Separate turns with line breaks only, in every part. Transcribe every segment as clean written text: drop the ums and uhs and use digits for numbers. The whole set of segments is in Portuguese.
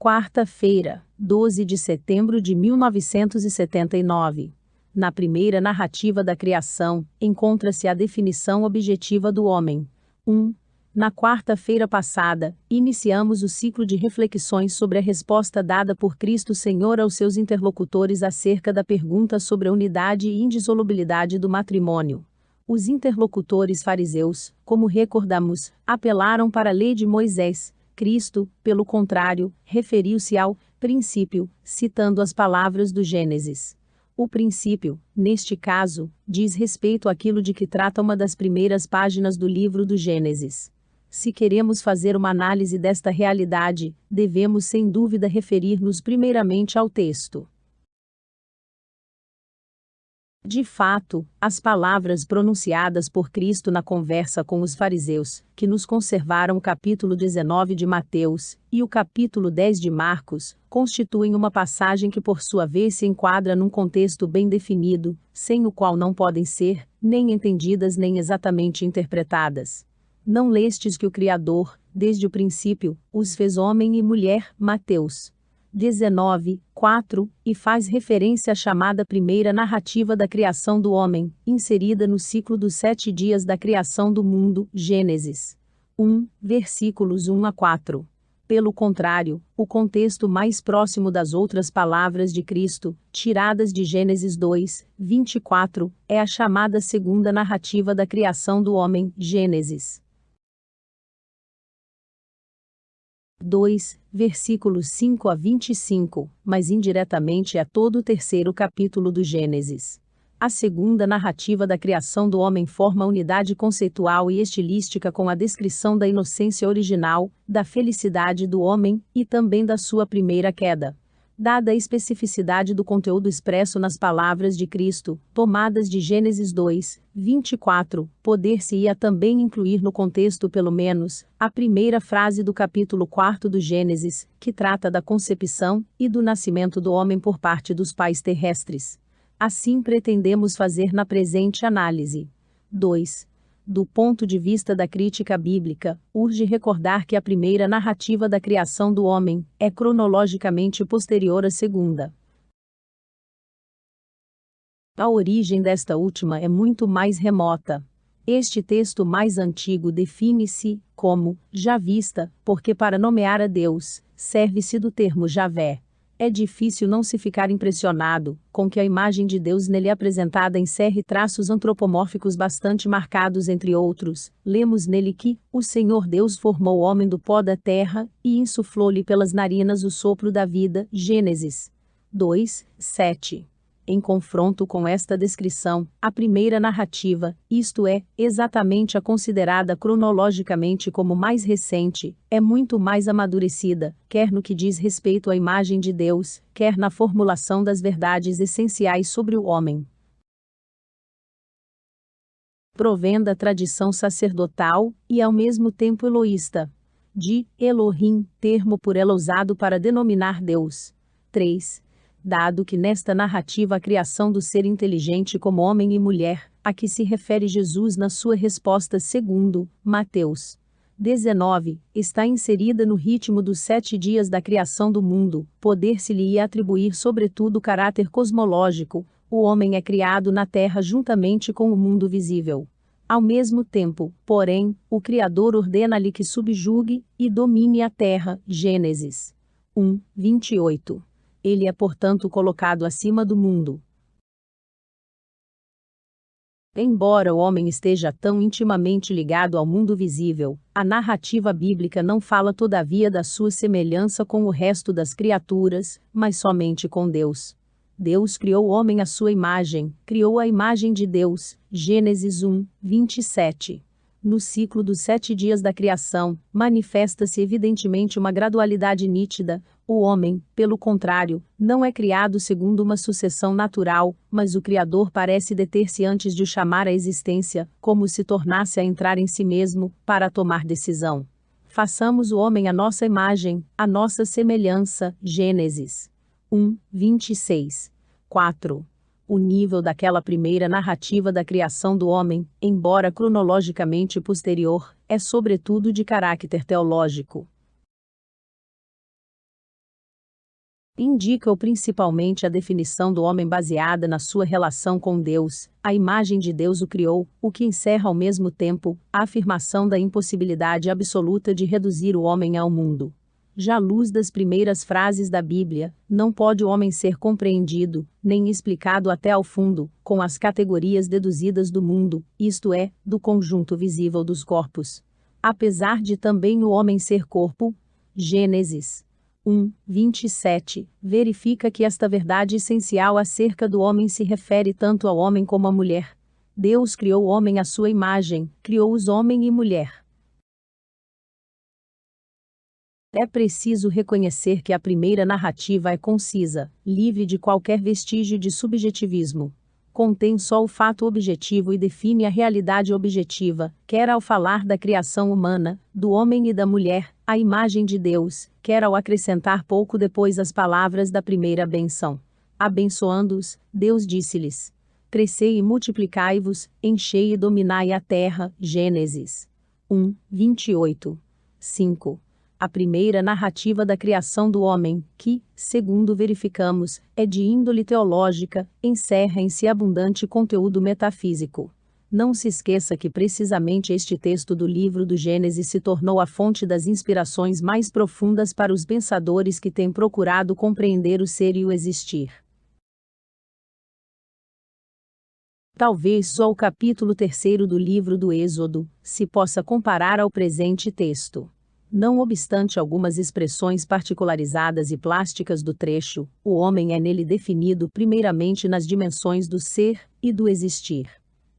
Quarta-feira, 12 de setembro de 1979. Na primeira narrativa da criação, encontra-se a definição objetiva do homem. 1. Na quarta-feira passada, iniciamos o ciclo de reflexões sobre a resposta dada por Cristo Senhor aos seus interlocutores acerca da pergunta sobre a unidade e indissolubilidade do matrimônio. Os interlocutores fariseus, como recordamos, apelaram para a lei de Moisés. Cristo, pelo contrário, referiu-se ao princípio, citando as palavras do Gênesis. O princípio, neste caso, diz respeito àquilo de que trata uma das primeiras páginas do livro do Gênesis. Se queremos fazer uma análise desta realidade, devemos sem dúvida referir-nos primeiramente ao texto. De fato, as palavras pronunciadas por Cristo na conversa com os fariseus, que nos conservaram o capítulo 19 de Mateus e o capítulo 10 de Marcos, constituem uma passagem que por sua vez se enquadra num contexto bem definido, sem o qual não podem ser, nem entendidas nem exatamente interpretadas. Não lestes que o Criador, desde o princípio, os fez homem e mulher, Mateus 19, 4, e faz referência à chamada primeira narrativa da criação do homem, inserida no ciclo dos 7 dias da criação do mundo, Gênesis 1, versículos 1 a 4. Pelo contrário, o contexto mais próximo das outras palavras de Cristo, tiradas de Gênesis 2, 24, é a chamada segunda narrativa da criação do homem, Gênesis 2, versículos 5 a 25, mas indiretamente é todo o terceiro capítulo do Gênesis. A segunda narrativa da criação do homem forma unidade conceitual e estilística com a descrição da inocência original, da felicidade do homem, e também da sua primeira queda. Dada a especificidade do conteúdo expresso nas palavras de Cristo, tomadas de Gênesis 2, 24, poder-se-ia também incluir no contexto pelo menos, a primeira frase do capítulo 4 do Gênesis, que trata da concepção e do nascimento do homem por parte dos pais terrestres. Assim pretendemos fazer na presente análise. 2. Do ponto de vista da crítica bíblica, urge recordar que a primeira narrativa da criação do homem é cronologicamente posterior à segunda. A origem desta última é muito mais remota. Este texto mais antigo define-se como já vista, porque para nomear a Deus, serve-se do termo Javé. É difícil não se ficar impressionado com que a imagem de Deus nele apresentada encerre traços antropomórficos bastante marcados entre outros. Lemos nele que o Senhor Deus formou o homem do pó da terra e insuflou-lhe pelas narinas o sopro da vida. Gênesis 2, 7. Em confronto com esta descrição, a primeira narrativa, isto é, exatamente a considerada cronologicamente como mais recente, é muito mais amadurecida, quer no que diz respeito à imagem de Deus, quer na formulação das verdades essenciais sobre o homem. Provém da tradição sacerdotal, e ao mesmo tempo eloísta, de Elohim, termo por ela usado para denominar Deus. 3. Dado que nesta narrativa a criação do ser inteligente como homem e mulher, a que se refere Jesus na sua resposta segundo Mateus 19, está inserida no ritmo dos 7 dias da criação do mundo, poder-se-lhe atribuir sobretudo o caráter cosmológico, o homem é criado na terra juntamente com o mundo visível. Ao mesmo tempo, porém, o Criador ordena-lhe que subjugue e domine a terra. Gênesis 1, 28. Ele é portanto colocado acima do mundo. Embora o homem esteja tão intimamente ligado ao mundo visível, a narrativa bíblica não fala todavia da sua semelhança com o resto das criaturas, mas somente com Deus. Deus criou o homem à sua imagem, criou a imagem de Deus. Gênesis 1, 27. No ciclo dos 7 dias da criação, manifesta-se evidentemente uma gradualidade nítida. O homem, pelo contrário, não é criado segundo uma sucessão natural, mas o Criador parece deter-se antes de o chamar à existência, como se tornasse a entrar em si mesmo, para tomar decisão. Façamos o homem à nossa imagem, à nossa semelhança. Gênesis 1, 26. 4. O nível daquela primeira narrativa da criação do homem, embora cronologicamente posterior, é sobretudo de caráter teológico. Indica-o principalmente a definição do homem baseada na sua relação com Deus, a imagem de Deus o criou, o que encerra ao mesmo tempo a afirmação da impossibilidade absoluta de reduzir o homem ao mundo. Já à luz das primeiras frases da Bíblia, não pode o homem ser compreendido, nem explicado até ao fundo, com as categorias deduzidas do mundo, isto é, do conjunto visível dos corpos. Apesar de também o homem ser corpo, Gênesis 1:27, verifica que esta verdade essencial acerca do homem se refere tanto ao homem como à mulher. Deus criou o homem à sua imagem, criou-os homem e mulher. É preciso reconhecer que a primeira narrativa é concisa, livre de qualquer vestígio de subjetivismo. Contém só o fato objetivo e define a realidade objetiva, quer ao falar da criação humana, do homem e da mulher, a imagem de Deus, quer ao acrescentar pouco depois as palavras da primeira benção. Abençoando-os, Deus disse-lhes: crescei e multiplicai-vos, enchei e dominai a terra. Gênesis 1:28. 5. A primeira narrativa da criação do homem, que, segundo verificamos, é de índole teológica, encerra em si abundante conteúdo metafísico. Não se esqueça que precisamente este texto do livro do Gênesis se tornou a fonte das inspirações mais profundas para os pensadores que têm procurado compreender o ser e o existir. Talvez só o capítulo 3º do livro do Êxodo se possa comparar ao presente texto. Não obstante algumas expressões particularizadas e plásticas do trecho, o homem é nele definido primeiramente nas dimensões do ser e do existir.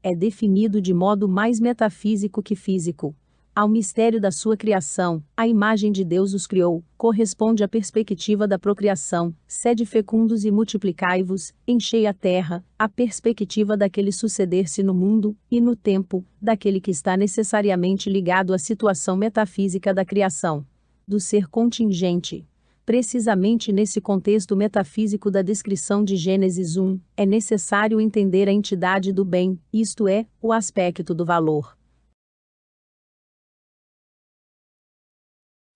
É definido de modo mais metafísico que físico. Ao mistério da sua criação, a imagem de Deus os criou, corresponde à perspectiva da procriação, sede fecundos e multiplicai-vos, enchei a terra, a perspectiva daquele suceder-se no mundo, e no tempo, daquele que está necessariamente ligado à situação metafísica da criação, do ser contingente. Precisamente nesse contexto metafísico da descrição de Gênesis 1, é necessário entender a entidade do bem, isto é, o aspecto do valor.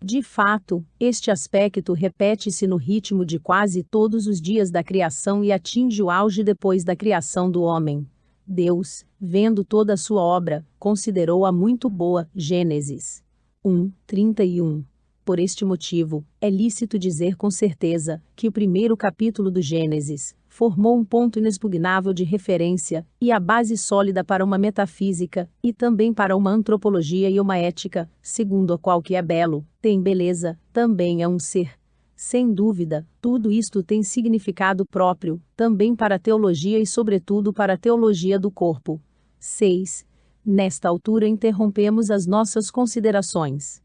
De fato, este aspecto repete-se no ritmo de quase todos os dias da criação e atinge o auge depois da criação do homem. Deus, vendo toda a sua obra, considerou-a muito boa. Gênesis 1:31. Por este motivo, é lícito dizer com certeza que o primeiro capítulo do Gênesis formou um ponto inexpugnável de referência e a base sólida para uma metafísica e também para uma antropologia e uma ética, segundo a qual que é belo, tem beleza, também é um ser. Sem dúvida, tudo isto tem significado próprio, também para a teologia e sobretudo para a teologia do corpo. 6. Nesta altura interrompemos as nossas considerações.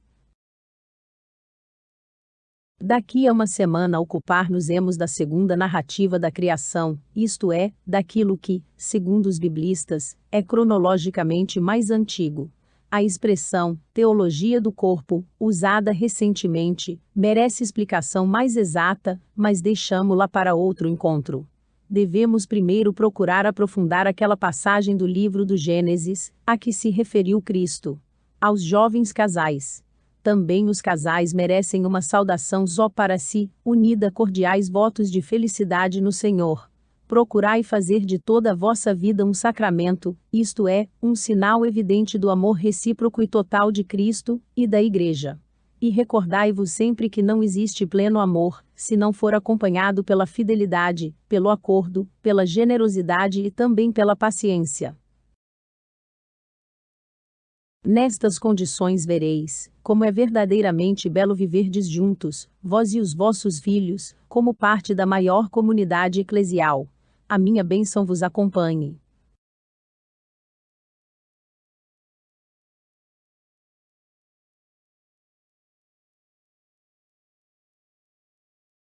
Daqui a uma semana ocupar-nos-emos da segunda narrativa da criação, isto é, daquilo que, segundo os biblistas, é cronologicamente mais antigo. A expressão teologia do corpo, usada recentemente, merece explicação mais exata, mas deixamo-la para outro encontro. Devemos primeiro procurar aprofundar aquela passagem do livro do Gênesis, a que se referiu Cristo. Aos jovens casais. Também os casais merecem uma saudação só para si, unida a cordiais votos de felicidade no Senhor. Procurai fazer de toda a vossa vida um sacramento, isto é, um sinal evidente do amor recíproco e total de Cristo e da Igreja. E recordai-vos sempre que não existe pleno amor, se não for acompanhado pela fidelidade, pelo acordo, pela generosidade e também pela paciência. Nestas condições vereis, como é verdadeiramente belo viverdes juntos, vós e os vossos filhos, como parte da maior comunidade eclesial. A minha bênção vos acompanhe.